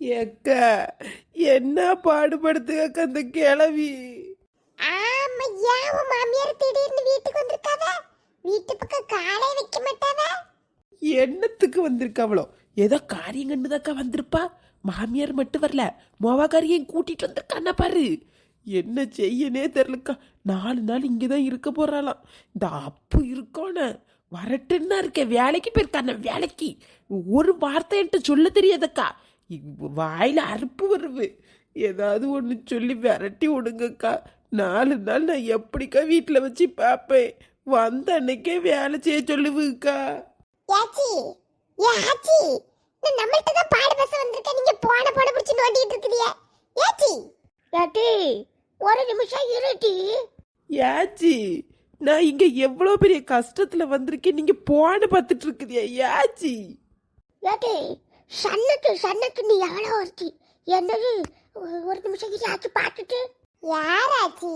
ஏக்கா என்ன பாடுபடுத்துக்க அந்த கிழவி. ஆமா, ஏன் உன் மாமியார் திடீர்னு வீட்டுக்கு வந்திருக்காவ? வீட்டு பக்கம் காலை வைக்க மாட்டாவ? என்னத்துக்கு வந்திருக்காவளோ? ஏதோ காரியம் கண்டுதாக்கா வந்திருப்பா. மாமியார் மட்டும் வரல, மோவாக்காரியும் கூட்டிட்டு வந்திருக்கான்னா பாரு. என்ன செய்யனே தெரிலக்கா. 4 நாள் இங்கதான் இருக்க போறாளாம். இந்த அப்பு இருக்கோன்னு வரட்டுன்னா இருக்கேன். வேலைக்கு போயிருக்கான, வேலைக்கு. ஒரு வார்த்தை என்கிட்ட சொல்ல தெரியாதக்கா. வாயில அறுப்பு வருவு. ஏதாவது ஒன்று சொல்லி விரட்டி விடுங்கக்கா. 4 நாள் நான் எப்படிக்கா வீட்டில் வச்சு பார்ப்பேன். வந்த அன்னைக்கே வேலை செய்ய சொல்லுவுக்கா. யாச்சி, யாச்சி, நான் நம்மள்ட்ட தான் பாடு பேச வந்திருக்கேன். நீங்க போன பிடிச்சி நோண்டிட்டு இருக்குதியே. யாச்சி, யாச்சி, ஒரு நிமிஷம் இருட்டி. யாச்சி, நான் இங்க எவ்வளோ பெரிய கஷ்டத்துல வந்திருக்கேன். நீங்க போன பார்த்துட்டு இருக்குதியா யாச்சி? யாச்சி, சன்னத்து நீ எவ்வளோ ஒருத்தி. என்னது, ஒரு நிமிஷம் யாச்சி பார்த்துட்டு. யாராச்சி?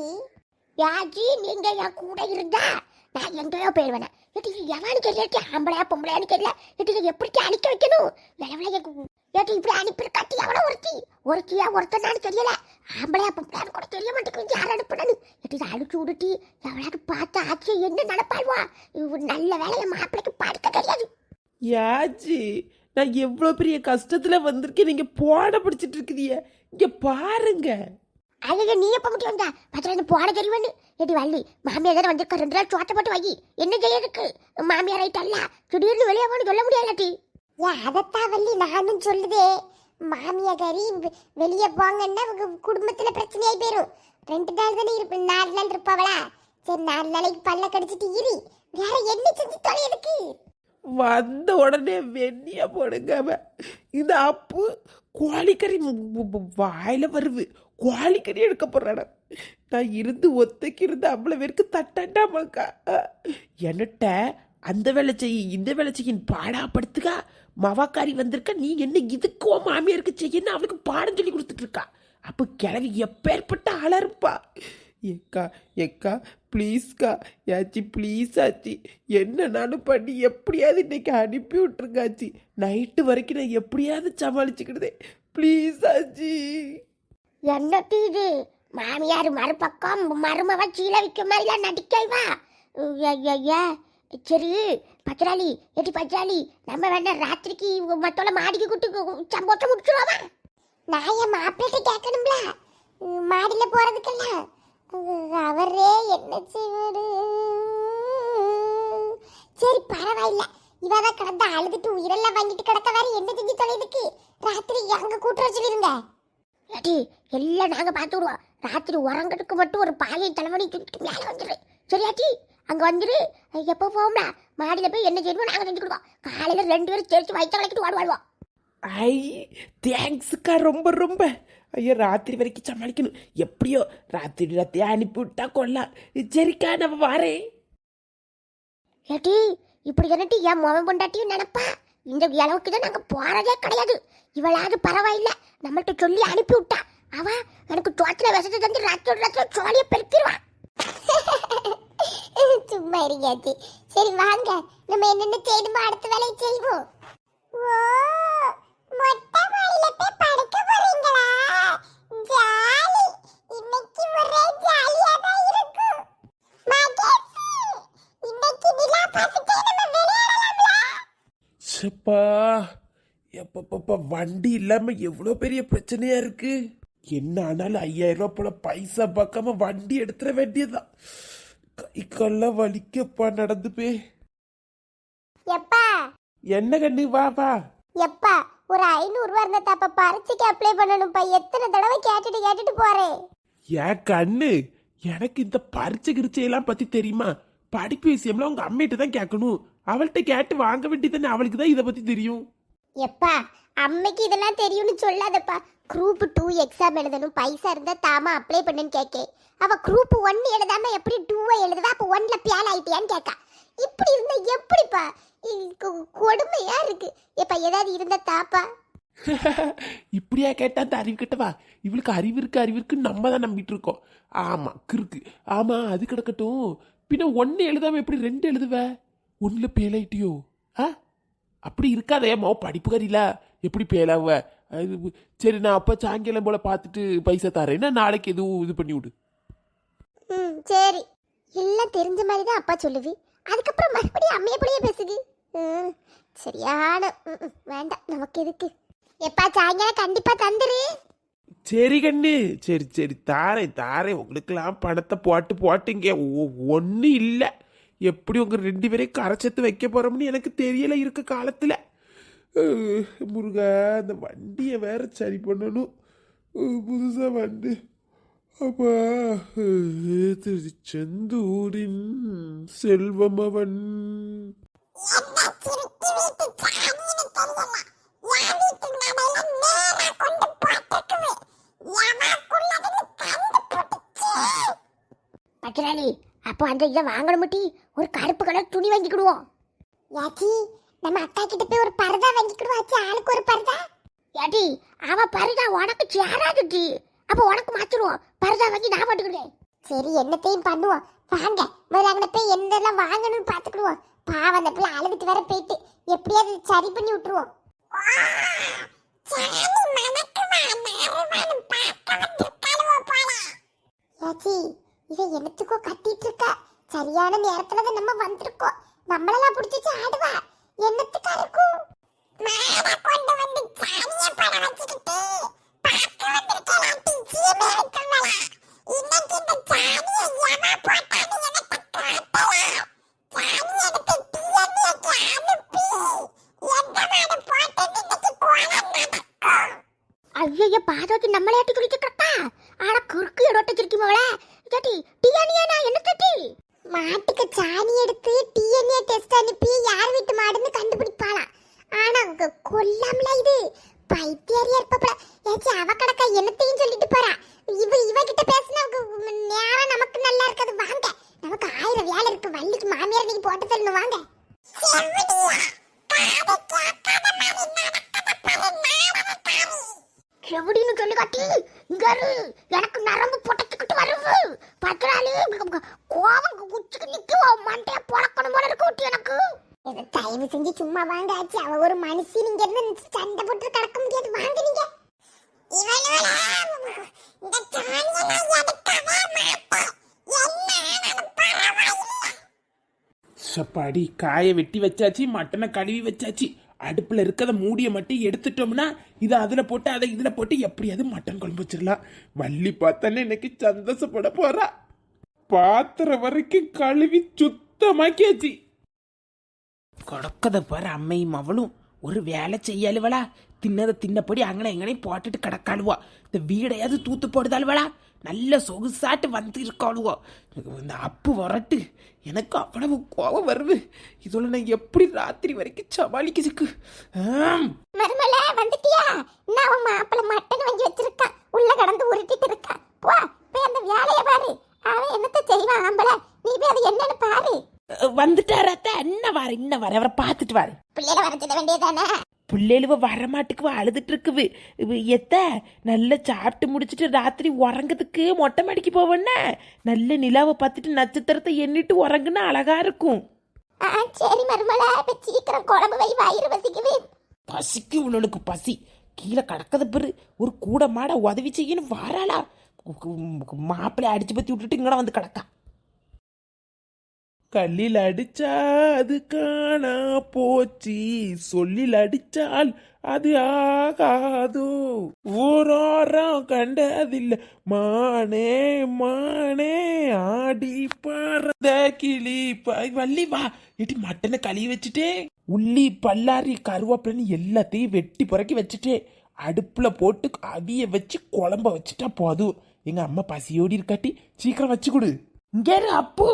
யாச்சி, நீங்க என் கூட இருந்தா நான் எங்கேயோ போயிடுவேன். எவனு கேட்டு ஆம்பளையா பொம்பளையான்னு கேட்கல. எப்படி அழிக்க வைக்கணும்? இப்படி அனுப்பிருக்காட்டி எவ்வளோ ஒருத்தியா ஒருத்தனான்னு தெரியல. ஆம்பளையா பொம்பளையான்னு கூட தெரிய மாட்டேங்குது. யார் அனுப்பினு அழிச்சு விடுட்டி எவ்வளவு பார்த்து ஆச்சு என்ன நடப்பாள்வா? நல்ல வேலையை மாப்பிள்ளைக்கு படுக்க தெரியாது. யாச்சி, நான் எவ்வளோ பெரிய கஷ்டத்துல வந்திருக்கேன். நீங்க போன பிடிச்சிட்டு இருக்குதிய இங்க பாருங்க. அதுக்கு நீ எப்ப மட்டும் வந்தா பத்திரம் போன தெரியும்னு. எடி வள்ளி, மாமியார் தானே வந்திருக்க, 2 நாள் சோத்த போட்டு வை. என்ன செய்யறதுக்கு? மாமியார் ஆயிட்டல்ல, திடீர்னு வெளியே போன்னு சொல்ல முடியாதாட்டி. ஏன் அதத்தான் வள்ளி நானும் சொல்லுதே. மாமியாரி வெளியே போங்கன்னா குடும்பத்துல பிரச்சனையாய் போயிரும். 2 நாள் தானே இருப்பேன், 4 நாள் இருப்பாவளா? சரி, 4 நாளைக்கு பல்ல கடிச்சிட்டு இரு. வேற என்ன செஞ்சு தொலையதுக்கு? வந்த உடனே வெண்ணியா போடுங்க. இந்த அப்பு கோழிக்கறி வாயில வருவு. கோழிக்கறி எடுக்க போறான. நான் இருந்து ஒத்தைக்கு இருந்து அவ்வளவு பேருக்கு தட்டாண்டாமாக்கா. என்னட்ட அந்த வேலை செய்ய இந்த வேலை செய்ய பாடாப்படுத்துக்கா. மவாக்காரி வந்திருக்க, நீ என்ன இதுக்கோ மாமியாருக்கு செய்யன்னு அவளுக்கு பாடம் சொல்லி கொடுத்துட்டு இருக்கா. அப்போ கிளவி எப்பேற்பட்ட ஆளா இருப்பா. ஏக்கா ப்ளீஸ்க்கா, யாச்சி ப்ளீஸ் ஆச்சி, என்னன்னாலும் பண்ணி எப்படியாவது இன்னைக்கு அனுப்பி விட்டுருக்காச்சி. நைட்டு வரைக்கும் நான் எப்படியாவது சமாளிச்சுக்கிடுதே. ப்ளீஸ் ஆச்சி. என்னட்டு இது? மாமியார் மறுபக்கம் மருமவ சீல விற்க மாதிரிலாம் நடிக்கவா? சரி பத்ராளி, எட்டி பத்ராளி, நம்ம வேணா ராத்திரிக்கு மத்தோட மாடிக்கு கூட்டு சம்போட்டை முடிச்சுருவாமா? நான் என் மாப்பிள்ளை கேட்கணும்ல, மாடியில் போறதுக்கெல்லாம். அவரே என்ன செய்வாரு? சரி பரவாயில்ல, இவதான் கிடந்த அழுதுட்டு உயிரெல்லாம் வாங்கிட்டு கிடக்க வேற என்ன செஞ்சு தொலைதுக்கு. ராத்திரி அங்க கூட்டுற சொல்லிருங்க. ஏடி, எல்லாம் நாங்க பார்த்து விடுவோம். ராத்திரி உறங்கட்டுக்கு மட்டும் ஒரு பாயை தலைவலி தூக்கிட்டு மேலே வந்துடு. சரியாச்சி? அங்க வந்துரு. எப்போ போவோம்ல, மாடியில் போய் என்ன செய்யணுமோ நாங்கள் செஞ்சுக்கிடுவோம். காலையில 2 பேரும் சேர்த்து வயிற்று வளைக்கிட்டு வாழ்வோம். ஐ தேங்க்ஸுக்கா, ரொம்ப ரொம்ப. ஐயோ, ராத்திரி வரைக்கும் சமாளிக்கணும். எப்படியோ ராத்திரி அனுப்பி விட்டா கொள்ளலாம். சரிக்கா, நம்ம வரேன். ஏடி, இப்படி என்னட்டி என் மொபைல் பொண்டாட்டியும் நினைப்பா? இந்த அளவுக்கு தான் நாங்கள் போறதே கிடையாது. இவளாவது பரவாயில்ல, நம்மள்ட்ட சொல்லி அனுப்பி விட்டா. அவ எனக்கு சோத்துல விஷத்தை தந்து ராத்திரி சோழியை பெருக்கிடுவான். சும்மா இருக்காச்சு. சரி வாங்க, நம்ம என்னென்ன செய்யணுமோ அடுத்த வேலையை செய்வோம். ஓ, மொட்டை மாடியில போய் படுக்க போறீங்களா? ஜாலி. இன்னைக்கு ஒரே ஜாலியா தான் இருக்கும். மகேஷ், இன்னைக்கு நிலா பார்த்துட்டே நம்ம விளையாடலாம்ல? சப்பா, எப்பப்பா வண்டி இல்லாம எவ்வளோ பெரிய பிரச்சனையா இருக்கு. என்ன ஆனாலும் 5000 ரூபாய் போல பைசா பார்க்காம வண்டி எடுத்துட வேண்டியதுதான். கை கால்லாம் வலிக்கப்பா நடந்து போய். எப்பா என்ன கண்ணு, வா வா. எப்பா, ஒரு 500 ரூபா இருந்தா தாப்பா பரீட்சைக்கு அப்ளை பண்ணணும்ப்பா. எத்தனை தடவை கேட்டுட்டு போறேன். ஏன் கண்ணு, எனக்கு இந்த பரீட்சை கிரிச்சையெல்லாம் பத்தி தெரியுமா? படிப்பு விஷயம்லாம் உங்க அம்மிட்ட தான் கேட்கணும். அவள்கிட்ட கேட்டு வாங்க வேண்டியதானே, அவளுக்கு தான் இதை பத்தி தெரியும். எப்பா, அம்மைக்கு இதெல்லாம் தெரியும்னு சொல்லாதப்பா. குரூப் 2 எக்ஸாம் எழுதணும், பைசா இருந்தா தாமா அப்ளை பண்ணுன்னு கேட்க. அவ குரூப் 1 எழுதாம எப்படி 2 எழுதுவா? அப்ப 1ல பேல் ஆயிட்டியான்னு கேட்கா. இப்படி இருந்தா எப்படிப்பா? கொடுமையா இருக்கு. எப்ப ஏதாவது இருந்தா தாப்பா. இப்படியா கேட்டா அந்த அறிவு கிட்டவா? இவளுக்கு அறிவு இருக்கு நம்ம தான் நம்பிட்டு இருக்கோம். ஆமா கிறுக்கு. ஆமா, அது கிடக்கட்டும். பின்ன 1 எழுதாம எப்படி 2 எழுதுவ? 1ல பேல் ஆயிட்டியோ? அப்படி இருக்காதே, படிப்பு கறியில எப்படி பேலாவ? சரி, நான் அப்போ சாயங்காலம் போல் பார்த்துட்டு பைசா தரேன். நாளைக்கு எதுவும் இது பண்ணி விடு. ம் சரி, எல்லாம் தெரிஞ்ச மாதிரி தான் அப்பா சொல்லுது. அதுக்கப்புறம் மறுபடியும் அம்மையை போலயே பேசுது. சரியான வேண்டாம், நமக்கு எதுக்கு. எப்பா சாயங்காலம் கண்டிப்பா தந்துரு. சரி கண்ணு, சரி சரி தாரேன். உங்களுக்கெல்லாம் பணத்தை போட்டுங்க. ஒன்றும் இல்லை. எப்படி உங்கள் 2 பேரையும் கரைச்சத்து வைக்க போகிறோம்னு எனக்கு தெரியல இருக்க காலத்தில். முருகா, அந்த வண்டியை வேற சரி பண்ணணும். புதுசாக வண்டி. அப்பா, திருச்செந்தூரின் செல்வமவன். பத்திராளி, அப்போ அந்த இதை வாங்கணும் முட்டி, ஒரு கருப்பு கலர் துணி வாங்கிக்கிடுவோம். யாச்சி, நம்ம அக்கா கிட்ட போய் ஒரு பரதா வாங்கிக்கிடுவோம். ஆச்சி, ஆளுக்கு ஒரு பரதா. யாட்டி, அவ பரதா உனக்கு சேராதுட்டி. அப்போ உனக்கு மாத்திடுவோம். பரதா வாங்கி நான் போட்டுக்கிடுவேன். சரி, என்னத்தையும் பண்ணுவோம். வாங்க, முதல்ல அங்கே போய் என்னெல்லாம் வாங்கணும்னு பார்த்துக்கிடுவோம். பாவம், அந்த பிள்ளை அழுதுட்டு வர போயிட்டு எப்படியாவது சரி பண்ணி விட்டுருவோம். யாச்சி, இதை என்னத்துக்கோ கட்டிட்டு இருக்கா. சரியான நேரத்துல தான் நம்ம வந்திருக்கோம். நம்மளெல்லாம் பிடிச்சிச்சு ஆடுவா. என்னத்துக்கா இருக்கும்? கொண்டு வந்து சாணிய பட வச்சுக்கிட்டு பார்க்க வந்திருக்கலாம். டீச்சியமே வைக்கவளா. இன்னைக்கு இந்த சாணியை எவா போட்டான்னு எனக்கு காட்டலாம். சாணி எடுத்து டிஎன்ஏக்கு அனுப்பி எந்த மாடு போட்டது இன்னைக்கு கோலம் நடக்கும். ஐயோ, பாதோக்கு நம்மளே ஆட்டி குளிக்க கிடப்பா. ஆனா குறுக்கு எடோட்டிருக்கி மோளே. கேட்டி, டிஎன்ஏ நான் என்ன கேட்டி? மாட்டுக்கு சாணி எடுத்து டிஎன்ஏ டெஸ்ட் அனுப்பி யார் வீட்டு மாடுன்னு கண்டுபிடிப்பாளாம். ஆனா அங்க கொல்லாமல இது பைத்தியாரியா இருப்பப்பல. ஏச்சி, அவ கடக்க என்னத்தையும் சொல்லிட்டு போறா. இவ கிட்ட பேசினா நேரம் நமக்கு நல்லா இருக்காது. வாங்க, நமக்கு 1000 வேலை இருக்கு. வள்ளிக்கு மாமியார் நீங்க போட்டு தரணும். வாங்க. எப்படின்னு சொல்லி காட்டி இங்க எனக்கு நரம்பு பொட்டச்சுக்கிட்டு வருது. பத்திராளி, கோவம் குச்சிக்கு நிக்கும். மண்டைய பொழக்கணும் போல இருக்கு ஊட்டி எனக்கு. தயவு செஞ்சு சும்மா வாங்க ஆச்சு. அவ ஒரு மனுஷி, நீங்க இருந்து சண்டை போட்டு கிடக்க முடியாது. வாங்க நீங்க. சப்பாடி, காயை வெட்டி வச்சாச்சு, மட்டனை கழுவி வச்சாச்சு. அடுப்பில் இருக்கிறத மூடியை மட்டும் எடுத்துட்டோம்னா இதை அதில் போட்டு அதை இதில் போட்டு எப்படியாவது மட்டன் குழம்பு வச்சிடலாம். வள்ளி பார்த்தானே இன்னைக்கு சந்தோஷப்பட போறா. பாத்திரம் வரைக்கும் கழுவி சுத்தமாக்கியாச்சு. கடக்கத பாரு அம்மையும் அவளும் ஒரு வேலை செய்யாளுவளா. தின்னதை தின்னபடி அங்கனை எங்கனை போட்டுட்டு கிடக்காளுவா. இந்த வீடையாவது தூத்து போடுதாளுவளா. நல்ல சொகுசாட்டு வந்து இருக்காளுவோ. இந்த அப்பு வரட்டு எனக்கு அவ்வளவு கோபம் வருது. இதோட நான் எப்படி ராத்திரி வரைக்கும் சமாளிக்கிறதுக்கு? மருமல வந்துட்டியா? நான் உன் மாப்பிள்ள மட்டன் வாங்கி வச்சிருக்கா. உள்ள கடந்து உருட்டிட்டு இருக்கா. போ போய் அந்த வேலைய பாரு. அவன் என்னத்த செய்வான் ஆம்பள. நீ போய் அது என்னன்னு பாரு. வந்துட்டாரத்த. இன்ன வர அவரை பார்த்துட்டு வாரு. பிள்ளைல வரச்சிட வேண்டியதானே. பிள்ளைகளுவ வரமாட்டுக்கு அழுதுட்டு இருக்குது. எத்த நல்லா சாப்பிட்டு முடிச்சுட்டு ராத்திரி உறங்குறதுக்கு மொட்டை மாடிக்கு போவேன்னா நல்ல நிலாவை பார்த்துட்டு நட்சத்திரத்தை எண்ணிட்டு உறங்குன்னா அழகா இருக்கும். சரி மருமல, சீக்கிரம் குழம்பு வை, வயிறு வசிக்குது. பசிக்கு உள்ளவளுக்கு பசி. கீழே கடக்கத பெரு ஒரு கூட மாட உதவி செய்யணும் வாராளா. மாப்பிள்ளை அடிச்சு பத்தி விட்டுட்டு இங்கட வந்து கிடக்கா. கல்லில் அடிச்சா அது காணா போச்சு, சொல்லில் அடிச்சால் அது ஆகாதோ. ஊரோரம் கண்டதில்லை மானே மானே ஆடி பறந்த கிளி. வள்ளி வா, எட்டி மட்டனை கழுவி வச்சுட்டே உள்ளி பல்லாரி கருவேப்பிலன்னு எல்லாத்தையும் வெட்டி புறக்கி வச்சுட்டே அடுப்புல போட்டு அவிய வச்சு குழம்ப வச்சுட்டா போதும். எங்க அம்மா பசியோடி இருக்காட்டி சீக்கிரம் வச்சு கொடு. இங்க அப்பு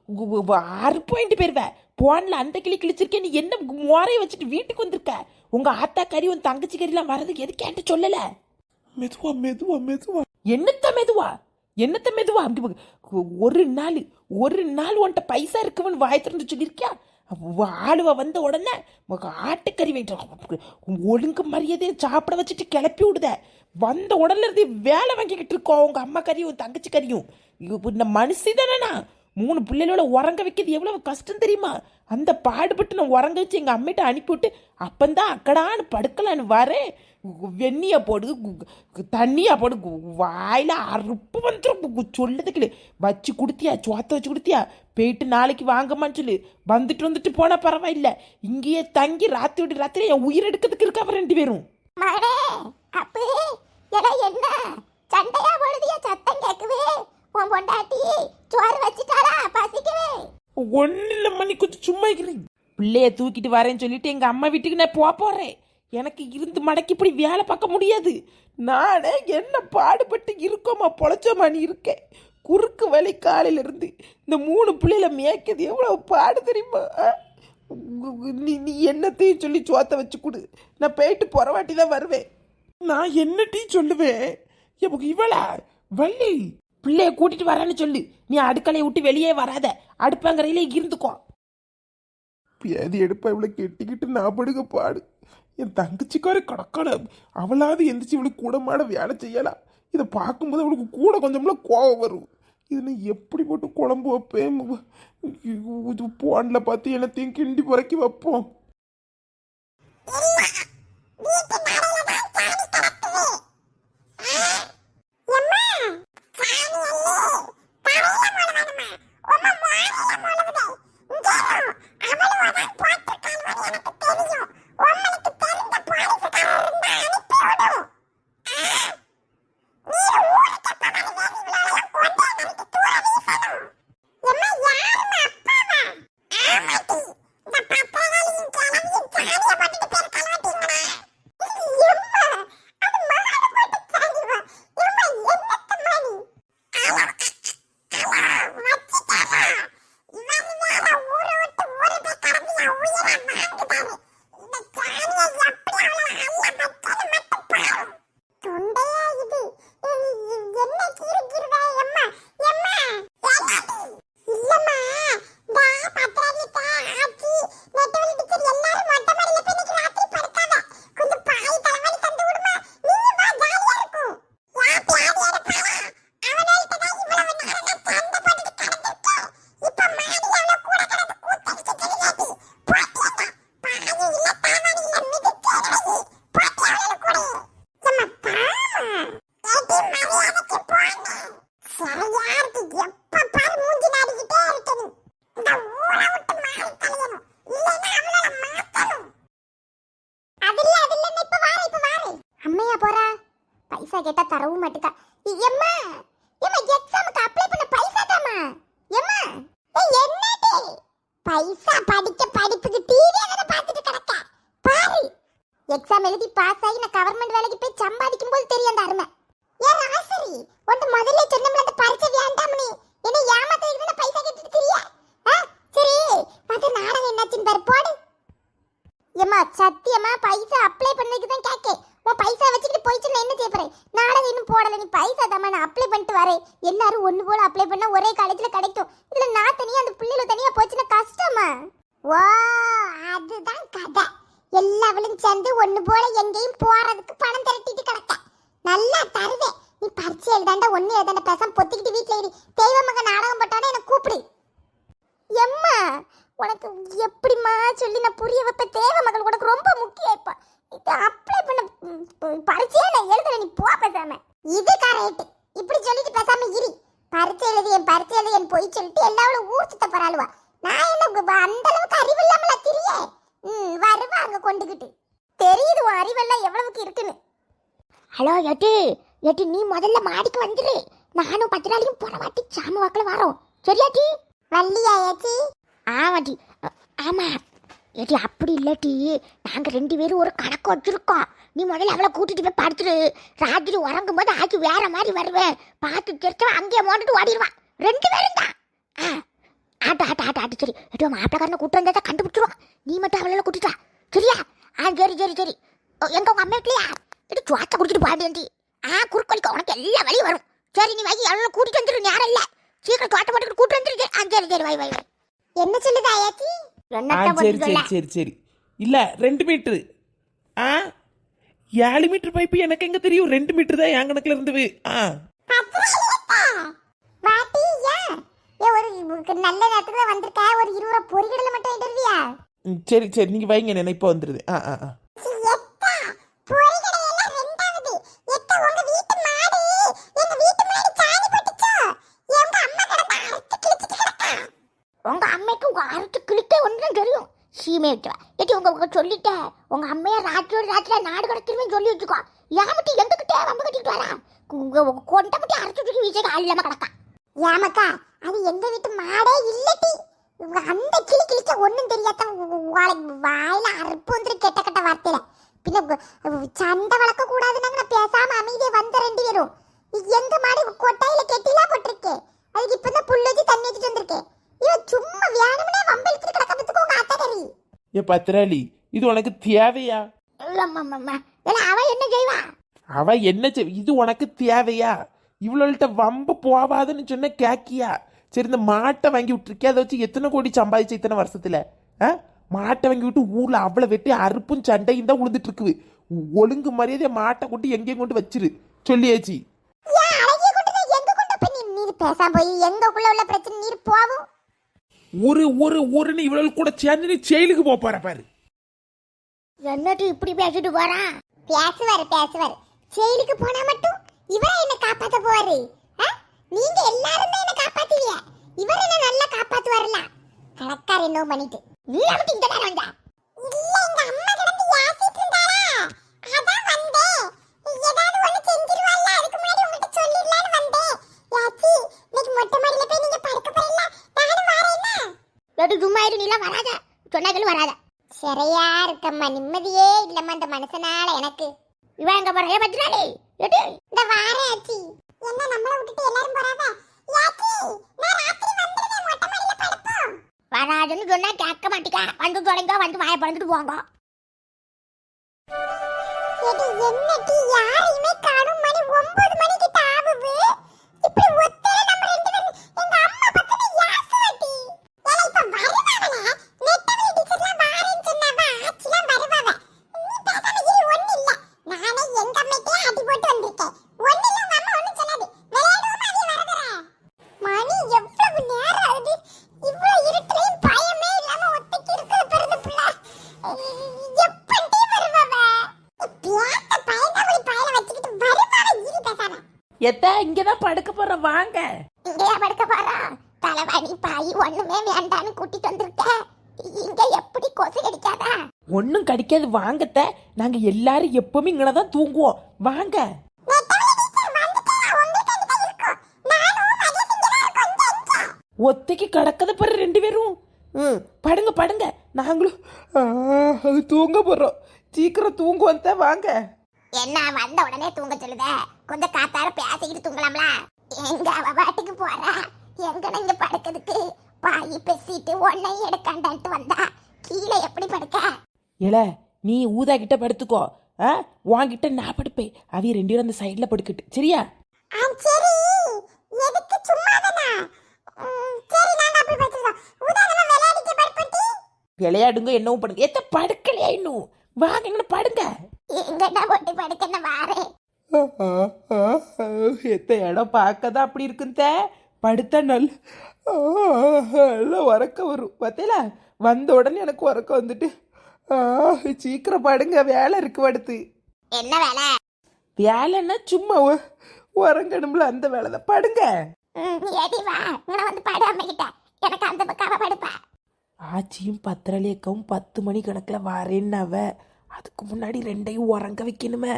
6 பாயிண்ட் போயிருவேன். போன்ல அந்த கிளி கிழிச்சிருக்கேன். நீ என்ன மோரைய வச்சுட்டு வீட்டுக்கு வந்திருக்க? உங்க ஆத்தா கறி உன் தங்கச்சி கறிலாம் வர்றதுக்கு எது கேட்டு சொல்லல. மெதுவா மெதுவா மெதுவா. என்னத்த மெதுவா என்னத்த மெதுவா? ஒரு நாள் உன்கிட்ட பைசா இருக்குன்னு வாய் திறந்து சொல்லியிருக்கியா? ஆளுவ வந்த உடனே ஆட்டுக்கறி வாங்கிட்டு ஒழுங்கு மரியாதையை சாப்பிட வச்சுட்டு கிளப்பி விடுத. வந்த உடனே இருந்து வேலை வாங்கிக்கிட்டு இருக்கோம். உங்க அம்மா கறியும் உன் தங்கச்சி கறியும். இந்த மனுஷி தானேண்ணா 3 பிள்ளைகளோட உறங்க வைக்கிறது எவ்வளவு கஷ்டம் தெரியுமா? அந்த பாடுபட்டு நான் உறங்க வச்சு எங்கள் அம்மிட்ட அனுப்பிவிட்டு அப்பந்தான் அக்கடான்னு படுக்கலான்னு வரேன். வெந்நிய போடு தண்ணியா போடு வாயில அறுப்பு வந்துடும் சொல்லதுக்கு வச்சு கொடுத்தியா சோத்த வச்சு கொடுத்தியா போயிட்டு நாளைக்கு வாங்கம்மான்னு சொல்லு வந்துட்டு போனா பரவாயில்ல இங்கேயே தங்கி ராத்திரி விட்டு ராத்திரி என் உயிர் எடுக்கிறதுக்கு இருக்காவ 2 பேரும் மகனே அப்பே என்ன சண்டையா போடுதியா சத்தம் கேக்குது உன் பொண்டாட்டி சோறு வச்சிட்டாளா பசிக்கவே ஒன்னும் இல்லம்மா நீ கொஞ்சம் சும்மா இருக்கிறீங்க பிள்ளைய தூக்கிட்டு வரேன்னு சொல்லிட்டு எங்க அம்மா வீட்டுக்கு நான் போறேன் எனக்கு இருந்து மடக்கி இப்படி வேலை பார்க்க முடியாது நானே என்ன பாடுபட்டு இருக்கோமா பொழைச்சோமா நீ இருக்கேன் குறுக்கு வழி காலையில இருந்து இந்த 3 பிள்ளைல மேய்க்கிறது எவ்வளவு பாடு தெரியுமா நீ என்னத்தையும் சொல்லி சோத்த வச்சு கொடு நான் போயிட்டு பொறவாட்டி தான் வருவேன் நான் என்னட்டையும் சொல்லுவேன் எனக்கு இவளா வள்ளி பிள்ளைய கூட்டிட்டு வரேன்னு சொல்லு நீ அடுக்கலையை விட்டு வெளியே வராத அடுப்பங்கரையில இருந்துக்கோ பேதி எடுப்பா இவளை கெட்டிக்கிட்டு நான் படுக பாடு என் தங்கச்சிக்கார கடக்கான அவளாவது எந்திரிச்சு இவளுக்கு கூட மாட வேலை செய்யலாம் இதை பார்க்கும்போது அவளுக்கு கூட கொஞ்சம்லாம் கோவம் வரும் இதில் எப்படி போட்டு குழம்பு வைப்பேன் போனில் பார்த்து என்னத்தையும் கிண்டி புறக்கி வைப்போம் பைசா கேட்டா தரவும் மாட்டுக்கா எம்மா எக்ஸாமுக்கு அப்ளை பண்ண பைசா தாமா எம்மா என்னடி பைசா படிக்க படிப்புக்கு டிவி எங்கன பார்த்துட்டு கிடக்க பாரு எக்ஸாம் எழுதி பாஸ் ஆகி நான் கவர்மெண்ட் வேலைக்கு போய் சம்பாதிக்கும் போது தெரியும் அந்த அருமை ஏன் ராசரி உன்ட முதல்ல சொன்னோம்ல அந்த பரிசை வேண்டாம்னு என்ன ஏமாத்துறதுக்கு நான் பைசா கேட்டுட்டு தெரியா சரி மத்த நாடகம் என்னாச்சுன்னு பாரு போடு எம்மா சத்தியமா பைசா அப்ளை பண்ணதுக்கு தான் கேக்கே உன் பைசா வச்சுக்கிட்டு போயிட்டு நான் என்ன செய்ய போறேன் நாடகம் இன்னும் போடல நீ பைசா தாமா நான் அப்ளை பண்ணிட்டு வரேன் எல்லாரும் ஒண்ணு போல அப்ளை பண்ணா ஒரே காலேஜ்ல கிடைக்கும் இதுல நான் தனியா அந்த பிள்ளைல தனியா போச்சுன்னா கஷ்டமா ஓ அதுதான் கதை எல்லாவளும் சேர்ந்து ஒண்ணு போல எங்கேயும் போறதுக்கு பணம் திரட்டிட்டு கிடக்க நல்லா தருவேன் நீ பரிச்சை எழுதாண்டா ஒண்ணு எழுதாண்ட பேசாம பொத்திக்கிட்டு வீட்டுல இரு தெய்வ மகன் நாடகம் போட்டானே எனக்கு கூப்பிடு எம்மா உனக்கு எப்படிமா சொல்லி நான் புரிய வைப்ப தேவ மகள் உனக்கு ரொம்ப முக்கியம் இப்ப இது அப்ளை பண்ண பரிச்சையே நான் எழுதுற நீ போ பேசாம இது கரெக்ட் இப்படி சொல்லிட்டு பேசாம இரு பரிச்சை எழுதி என் போய் சொல்லிட்டு எல்லாரும் ஊர் சுத்த போறாளுவா நான் என்ன அந்த அளவுக்கு அறிவு இல்லாமல தெரியே வருவாங்க கொண்டுகிட்டு தெரியுது உன் அறிவெல்லாம் எவ்வளவுக்கு இருக்குன்னு ஹலோ ஏட்டி நீ முதல்ல மாடிக்கு வந்துரு நானும் 10 நாளைக்கும் போற வாட்டி சாம வாக்குல வரோம் சரியாட்டி வள்ளியா ஏச்சி ஆமாட்டி ஆமா ஏட்டி அப்படி இல்லாட்டி நாங்க 2 பேரும் ஒரு கணக்கு வச்சிருக்கோம் நீ முதல்ல அவளை கூட்டிட்டு போய் படுத்துரு ராத்திரி உறங்கும் போது ஆக்கி வேற மாதிரி வருவேன் பார்த்து தெரிச்சவன் அங்கேயே மோண்டுட்டு ஓடிடுவான் 2 பேரும் தான் ஆட்டு சரி ஏட்டோ மாப்பிளக்காரனை கூட்டு வந்தா கண்டுபிடிச்சிருவான் நீ மட்டும் அவளெல்லாம் கூட்டிட்டா சரியா சரி எங்க உங்க அம்மா வீட்லையா இது சுவாத்த குடிச்சிட்டு பாண்டியன்டி குறுக்கொலிக்க உனக்கு எல்லா வழியும் வரும் சரி நீ வாங்கி அவளை கூட்டிட்டு வந்துரு நேரம் இல்ல சீக்கிரம் தோட்ட போட்டு கூட்டு வந்துருக்கேன் சரி வை என்ன சொல்லுதா ஆயாச்சி சரி இல்ல 2 மீட்டரு 7 மீட்டர் பைப்பு எனக்கு எங்க தெரியும் 2 மீட்டர் தான் என் கணக்குல இருந்து ஒரு நல்ல நேரத்துல வந்திருக்க ஒரு 20 ரூபா பொரிகடல மட்டும் எடுறியா சரி நீங்க வைங்க நான் இப்ப வந்துருது பொரிகடல எல்லாத்தையுமே வச்சுவா. ஏட்டி உங்க சொல்லிட்ட உங்க அம்மையா ராத்திரோட ராத்திரில நாடு கடத்திலுமே சொல்லி வச்சுக்கோ. ஏமட்டி எங்ககிட்ட வம்பு கட்டிட்டு வரா கொண்ட முட்டி அரைச்சு தூக்கி வீச்சை இல்லாம கிடக்கா. ஏமக்கா அது எங்க வீட்டு மாடே இல்லட்டி. அந்த கிளி கிழிச்ச ஒண்ணும் தெரியாத வாயில அறுப்பு வந்து கெட்ட கெட்ட வார்த்தையில பின்ன சண்டை வளர்க்க கூடாதுன்னு பேசாம அமைதியை வந்த 2 பேரும். எங்க மாடு கொட்டாயில கெட்டிலாம் போட்டிருக்கே. அதுக்கு இப்பதான் புல் வச்சு தண்ணி வச்சுட்டு வந்திருக்கேன். இவன் சும்மா வேணும்னே வம்பளிச்சுட்டு கிடக்கிறதுக்கு உங்க அத்தை கறி. ஏ பத்திராளி, இது உனக்கு தேவையா? அவ என்ன செய்வா? அவ என்ன இது உனக்கு தேவையா? இவ்வளோட்ட வம்பு போவாதுன்னு சொன்ன கேக்கியா? சரி, இந்த மாட்டை வாங்கி விட்டுருக்கே, அதை வச்சு எத்தனை கோடி சம்பாதிச்ச இத்தனை வருஷத்துல? மாட்டை வாங்கி விட்டு ஊர்ல அவ்வளோ வெட்டி அறுப்பும் சண்டையும் தான் உழுந்துட்டு இருக்குது. ஒழுங்கு மரியாதையை மாட்டை கொண்டு எங்கேயும் கொண்டு வச்சிரு சொல்லியாச்சு. ஒருன்னு இவ்வளவு கூட சேர்ந்து நீ செயலுக்கு போற பாரு. என்னட்டு இப்படி பேசிட்டு போறான்? பேசுவாரு. செயலுக்கு போனா மட்டும் இவரை என்ன காப்பாத்த போவாரு? நீங்க எல்லாரும் தான் என்ன காப்பாத்துவீங்க, இவர் என்ன நல்லா காப்பாத்துவாருல. கணக்கார என்ன பண்ணிட்டு நீ மட்டும் இங்க தான் வந்தா? இல்ல, எங்க அம்மா கிடந்து யாசிட்டு இருந்தாரா, அதான் வந்தேன். ஏதாவது ஒண்ணு செஞ்சிருவாள்ல, அதுக்கு முன்னாடி உங்ககிட்ட சொல்லிடலாம்னு வந்தேன். யாச்சி, இன்னைக்கு மொட்டை மாடியில போய் நீங்க படுக்க போறீங்களா? நானும் வரேன்னா. லட்டு சும்மா இரு, நீலாம் வராத, சொன்னாலும் வராத. சரியா இருக்கம்மா, நிம்மதியே இல்லம்மா இந்த மனுஷனால எனக்கு. இவன் எங்க போற? பத்திராளி இந்த வாரே ஆச்சி. என்ன நம்மள விட்டுட்டு எல்லாரும் போறாங்க? யாச்சி, நான் ராத்திரி வந்துடுவேன், மொட்டை மாடியில படுப்போம். வராதுன்னு சொன்னா கேட்க மாட்டீங்க. வந்து தொடங்க, வந்து வாயை பறந்துட்டு போங்க. என்னடி யாரையுமே காணும்? மணி 9 மணி கிட்ட ஆகுது. இப்படி ஒத்தே நம்ம 2 பேரும் எங்க அம்மா பக்கத்துல யாசுவட்டி. ஏல இப்ப வருவாங்களா? நெட்டவலி டீச்சர்லாம் வாரேன்னு சொன்னாவா? ஆச்சிலாம் வருவாங்க. நீ பேசாம இரு, ஒண்ணு இல்ல. நானே எங்க அம்மைக்கே அடி போட்டு வந்திருக்கேன். ஒண்ணு இல்ல, உங்க அம்மா ஒண்ணும் சொல்லாது. விளையாடுவோமா, நீ வரதுற. மணி எவ்வளவு நேரம் ஆகுது? இவ்வளவு இருட்டுலயும் பயமே இல்லாம ஒத்தைக்கு இருக்கிற பிறந்த பிள்ளை எப்பண்டி வருவாவ? பியாத்த பயந்தாமொழி பயல வச்சுக்கிட்டு வருவாவ. இரு பேசாம. எத்தா இங்கதான் படுக்க போற, வாங்க. இங்கேயா படுக்க போறா? தலைவாணி பாய் ஒண்ணுமே வேண்டான்னு கூட்டிட்டு வந்திருக்க. இங்க எப்படி கொசு கடிக்காதா? ஒன்னும் கடிக்காது, வாங்கத்த. நாங்க எல்லாரும் எப்பவுமே இங்கதான் தூங்குவோம், வாங்க. ஒத்தைக்கு கடக்கத பாரு 2 பேரும். படுங்க படுங்க, நாங்களும் தூங்க போறோம். சீக்கிரம் தூங்குவோம், வாங்க. என்ன வந்த உடனே தூங்க சொல்லுத? கொஞ்சம் காத்தார பேசிக்கிட்டு தூங்கலாம்ல. எங்க அவ பாட்டுக்கு போறா? எங்க நீங்க படுக்கிறதுக்கு பாய் பேசிட்டு உன்னை எடுக்காண்டான்ட்டு வந்தா கீழே எப்படி படுக்க? ஏல, நீ ஊதா கிட்ட படுத்துக்கோ, வாங்கிட்ட நான் படுப்பேன். அவைய 2 பேரும் அந்த சைட்ல படுக்கட்டு, சரியா? சரி, எதுக்கு சும்மாதானா? சரி, நான் அப்படி படுத்துறேன். ஊதா நம்ம விளையாடிட்டு படுப்பட்டி. விளையாடுங்க, என்னவும் படுங்க. எத்த படுக்கலையா இன்னும்? வாங்க, என்ன படுங்க. எங்கடா போட்டு படுக்கன்னு வாரே. எத்த இடம் பார்க்கதான் அப்படி இருக்குந்த. படுத்தா நல்ல உறக்கம் வரும். பார்த்தீங்களா, வந்த உடனே எனக்கு உறக்கம் வந்துட்டு. சீக்கிரம் படுங்க, வேலை இருக்கு. படுத்து என்ன வேலை? வேலைன்னா சும்மா உறங்கணும்ல, அந்த வேலை தான். படுங்க. ஏடி வா, நான் வந்து படு அம்மைக்கிட்ட. எனக்கு அந்த பக்காவ படுப்பா. ஆச்சியும் பத்திரலேக்கவும் 10 மணி கணக்கில் வாரேன்னாவ. அதுக்கு முன்னாடி 2ஐயும் உறங்க வைக்கணுமே.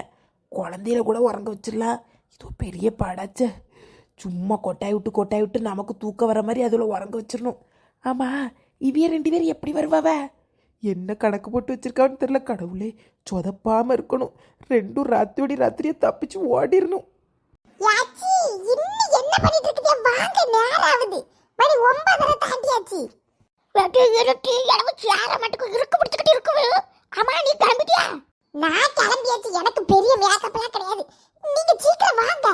குழந்தையில கூட உறங்க வச்சிடலாம். இது பெரிய படாச்ச. சும்மா கொட்டாய் விட்டு நமக்கு தூக்கம் வர மாதிரி அதில் உறங்க வச்சிடணும். ஆமாம், இவைய 2 பேரும் எப்படி வருவாவ? என்ன கணக்கு போட்டு வச்சிருக்கான்னு தெரியல. கடவுளே, சொதப்பாமல் இருக்கணும். 2 ராத்திரியை தப்பிச்சு ஓடிடணும். யாச்சி, இன்னும் என்ன பண்ணிட்டு இருக்கீங்க? வாங்க, நேரம் ஆகுது. மணி 9:30 தாண்டியாச்சு. வெட்டி இருட்டி எனக்கு சேர மட்டும் இருக்கு பிடிச்சிக்கிட்டு இருக்குது. அம்மா, நீ கிளம்பிட்டியா? நான் கிளம்பியாச்சு. எனக்கு பெரிய மேக்கப்லாம் கிடையாது. நீங்க சீக்கிரம் வாங்க.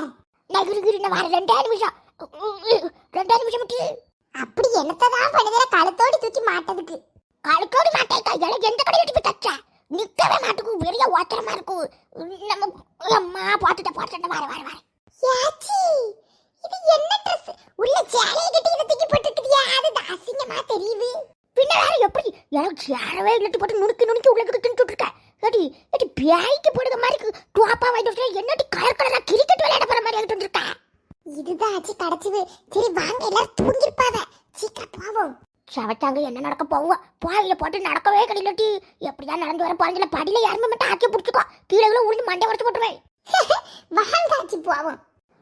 நான் கிருகிருன்னு வர 2 நிமிஷம். 2 நிமிஷம் முட்டி. அப்படி என்னத்தான் பண்ணுதல? கழுத்தோடி தூக்கி மாட்டதுக்கு. கழுத்தோடி மாட்டேக்கா? எனக்கு எந்த கடை வெட்டி போய் தச்சா? நிக்கவே மாட்டுக்கும், பெரிய ஓத்திரமா இருக்கும். நம்ம அம்மா போட்டுட்ட வர. யாச்சி, இது என்ன ட்ரெஸ்? உள்ள சேலைய கட்டி இத தூக்கி போட்டுக்கிட்டியா? அது அசிங்கமா தெரியுது. பின்ன வேற எப்படி? எனக்கு சேரவே இல்லட்டு போட்டு நுணுக்கி உள்ள தின்னுட்டு இருக்க. ஏடி பியாய்க்கு போடுற மாதிரி டோப்பா வாங்கிட்டு என்னடி கலர் கிரிக்கெட் விளையாட போற மாதிரி ஆகிட்டு வந்திருக்க. இதுதான் ஆச்சு கிடைச்சது. சரி வாங்க, எல்லாரும் தூங்கிருப்பாவ. சீக்கிரம் போவோம். சவத்தாங்க என்ன நடக்க போவோம் பாயில போட்டு நடக்கவே கிடையிலட்டி எப்படிதான் நடந்து வர பாருங்கல படியில யாருமே மட்டும் ஆக்கி பிடிச்சிக்கோ கீழே உழுந்து மண்டை உடச்சு போட்டுருவேன் வாங்காச்சு போவோம்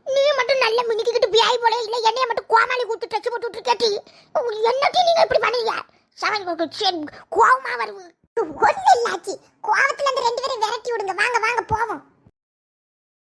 நீ மட்டும் நல்ல மினிக்கிட்டு பியாய் போல இல்ல என்னைய மட்டும் கோமாளி கூத்து டச்சு போட்டு விட்டுருக்கேட்டி என்னட்டி நீங்க இப்படி பண்ணுவீங்க சவன் கோவமா வருவு ஒண்ணு இல்லாச்சி கோவத்துல அந்த 2 பேரும் விரட்டி விடுங்க வாங்க வாங்க போவோம்